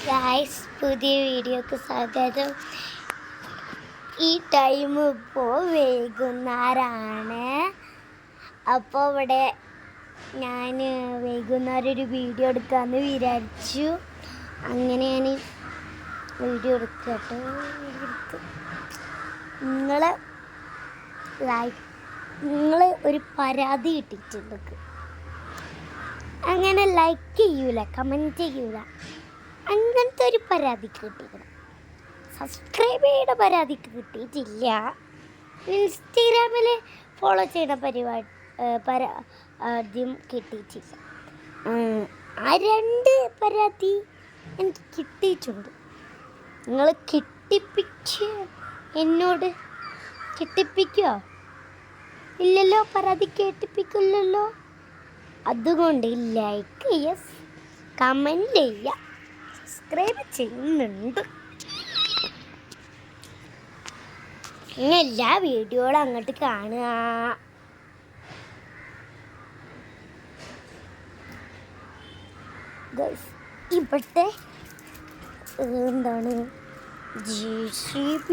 Guys, പുതിയ വീഡിയോക്ക് സ്വാഗതം. ഈ ടൈം ഇപ്പോൾ വൈകുന്നേരമാണ്. അപ്പോൾ ഇവിടെ ഞാൻ വൈകുന്നേരം ഒരു വീഡിയോ എടുക്കാമെന്ന് വിചാരിച്ചു. അങ്ങനെ ഞാൻ വീഡിയോ എടുക്കട്ടെ. നിങ്ങൾ ഒരു പരാതി കിട്ടിയിട്ടുണ്ട്. അങ്ങനെ ലൈക്ക് ചെയ്യൂല, കമൻറ്റ് ചെയ്യൂല, അങ്ങനത്തെ ഒരു പരാതിക്ക് കിട്ടിയിരിക്കണം. സബ്സ്ക്രൈബ് ചെയ്യുന്ന പരാതിക്ക് കിട്ടിയിട്ടില്ല. ഇൻസ്റ്റഗ്രാമിൽ ഫോളോ ചെയ്യുന്ന ആദ്യം കിട്ടിയിട്ടില്ല. ആ 2 പരാതി എനിക്ക് കിട്ടിയിട്ടുണ്ട്. നിങ്ങൾ എന്നോട് കിട്ടിപ്പിക്കുമോ? ഇല്ലല്ലോ, പരാതി കേട്ടിപ്പിക്കില്ലല്ലോ. അതുകൊണ്ട് ലൈക്ക് ചെയ്യുക, കമൻറ്റ് ചെയ്യുക, സബ്സ്ക്രൈബ് ചെയ്യുന്നുണ്ട്. എല്ലാ വീഡിയോകളും അങ്ങോട്ട് കാണുക. ഇവിടുത്തെ എന്താണ് JCB,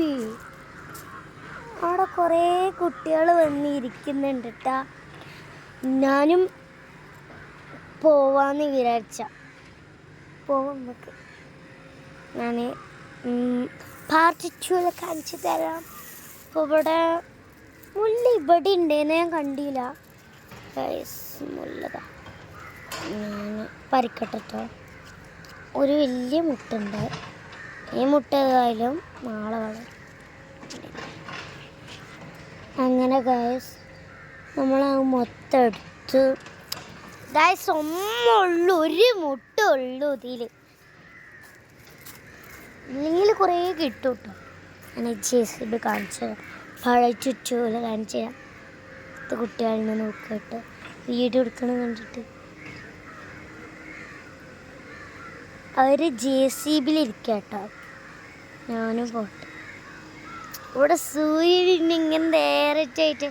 അവിടെ കുറേ കുട്ടികൾ വന്നിരിക്കുന്നുണ്ട് കേട്ടോ. ഞാനും പോവാന്ന് വിചാരിച്ച പോവാം. നമുക്ക് ഞാൻ പാർട്ട് 2 കാണിച്ചു തരാം. അപ്പോൾ ഇവിടെ മുല്ല ഇവിടെ ഉണ്ടെന്ന് ഞാൻ കണ്ടില്ല. മുല്ലതാ ഞാൻ പരിക്കട്ടോ. ഒരു വലിയ മുട്ടുണ്ട്. ഈ മുട്ട ഏതായാലും നാളെ വളരും. അങ്ങനെ ഗായ്സ് നമ്മൾ മൊത്തം എടുത്ത് ഗായ്സ് ഒന്നുള്ളൂ, ഒരു മുട്ട ഉള്ളൂ ഇതിൽ. ഇല്ലെങ്കിൽ കുറേ കിട്ടും കേട്ടോ. ഞാൻ JCB കാണിച്ചു തരാം, പഴയ ചുറ്റുപോലെ കാണിച്ചു തരാം. ഇത് കുട്ടികളിനെ നോക്കിയിട്ട് വീഡിയോ എടുക്കണം കണ്ടിട്ട് അവർ JCBയിൽ ഇരിക്കുക കേട്ടോ. ഞാനും പോട്ടെ. ഇവിടെ സൂര്യൻ ഇങ്ങനെ ഡയറക്റ്റ് ആയിട്ട്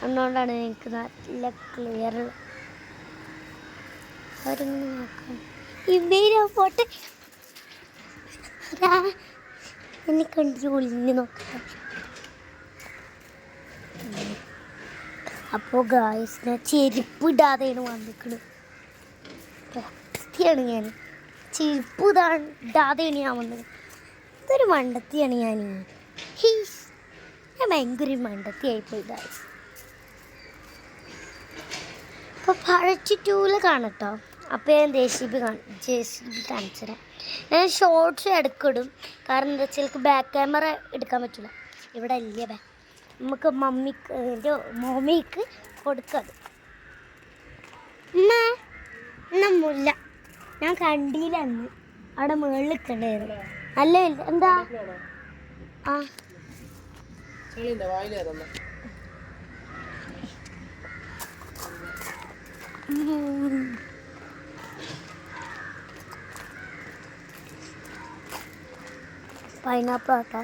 അതുകൊണ്ടാണ് എനിക്ക് നല്ല ക്ലിയർ. അവരിങ്ങനെ നോക്കാം. ഇവര് പോട്ടെ എന്നെ കണ്ടിട്ട് ഒളിഞ്ഞ് നോക്കാം. അപ്പോൾ ഗായ്സ് ഞാൻ ചെരുപ്പ് ഇടാതെയാണ് വന്നിരിക്കുന്നത്. മണ്ടത്തിയാണ് ഞാൻ, ചെരുപ്പ് ഇടാതെയാണ് ഞാൻ വന്നത്. ഇതൊരു മണ്ടത്തിയാണ് ഞാൻ ഭയങ്കര മണ്ടത്തിയായിപ്പോയി ഗായ്സ്. അപ്പോൾ പാർട്ട് 2 കാണട്ടോ. അപ്പോൾ ഞാൻ JCB കാണിച്ചു തരാം. ഞാൻ ഷോർട്സ് ഇടയ്ക്കിടും. കാരണം എന്താ വെച്ചാൽ എനിക്ക് ബാക്ക് ക്യാമറ എടുക്കാൻ പറ്റില്ല. ഇവിടെ അല്ലേ നമുക്ക് എൻ്റെ മമ്മിക്ക് കൊടുക്കത്. മുല്ല ഞാൻ കണ്ടില്ല അന്ന്, അവിടെ മുകളിൽ നിൽക്കണ്ടായിരുന്നു. അല്ല എന്താ പൈനാപ്പിൾ ആട്ടോ.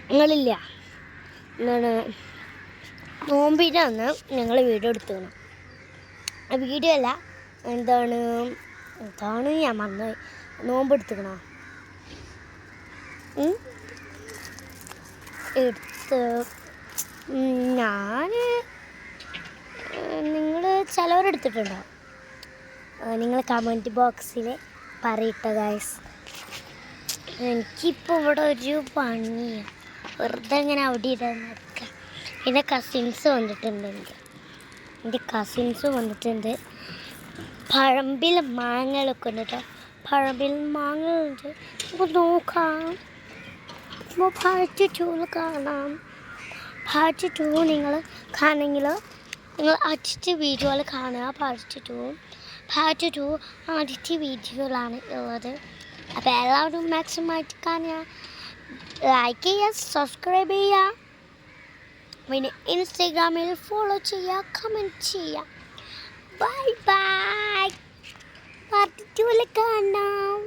നിങ്ങളില്ല എന്താണ് നോമ്പിൻ്റെ അന്ന് ഞങ്ങൾ വീഡിയോ എടുത്തുക്കണം. വീഡിയോ അല്ല, എന്താണ് ഞാൻ മറന്നുപോയി. നോമ്പ് എടുത്തുക്കണോ എടുത്ത് ഞാൻ നിങ്ങൾ ചിലവരെടുത്തിട്ടുണ്ടോ? നിങ്ങൾ കമൻറ്റ് ബോക്സിൽ പറയട്ടെ ഗായ്സ്. എനിക്കിപ്പോൾ ഇവിടെ ഒരു പണിയാണ്, വെറുതെ ഇങ്ങനെ അവിടെ ഇടാൻ നടക്കാം. എൻ്റെ കസിൻസ് വന്നിട്ടുണ്ട്. എൻ്റെ കസിൻസ് വന്നിട്ടുണ്ട്. പറമ്പിൽ മാങ്ങകളൊക്കെ ഉണ്ട് കേട്ടോ. പറമ്പിൽ മാങ്ങകളുണ്ട്. അപ്പോൾ നോക്കാം. അപ്പോൾ പാർട്ട് 2 കാണാം. പാർട്ട് 2 നിങ്ങൾ കാണണമെങ്കിൽ നിങ്ങൾ ആദ്യത്തെ വീഡിയോയിൽ കാണുക. പാർട്ട് 2 ആദ്യത്തെ വീഡിയോയിലാണ് ഉള്ളത്. അപ്പോൾ എല്ലാവരും മാക്സിമമായിട്ട് കാണുക, ലൈക്ക് ചെയ്യുക, സബ്സ്ക്രൈബ് ചെയ്യുക, പിന്നെ ഇൻസ്റ്റഗ്രാമിൽ ഫോളോ ചെയ്യുക, കമൻറ്റ് ചെയ്യുക. Bye bye. പാർട്ട് 2 കാണാം.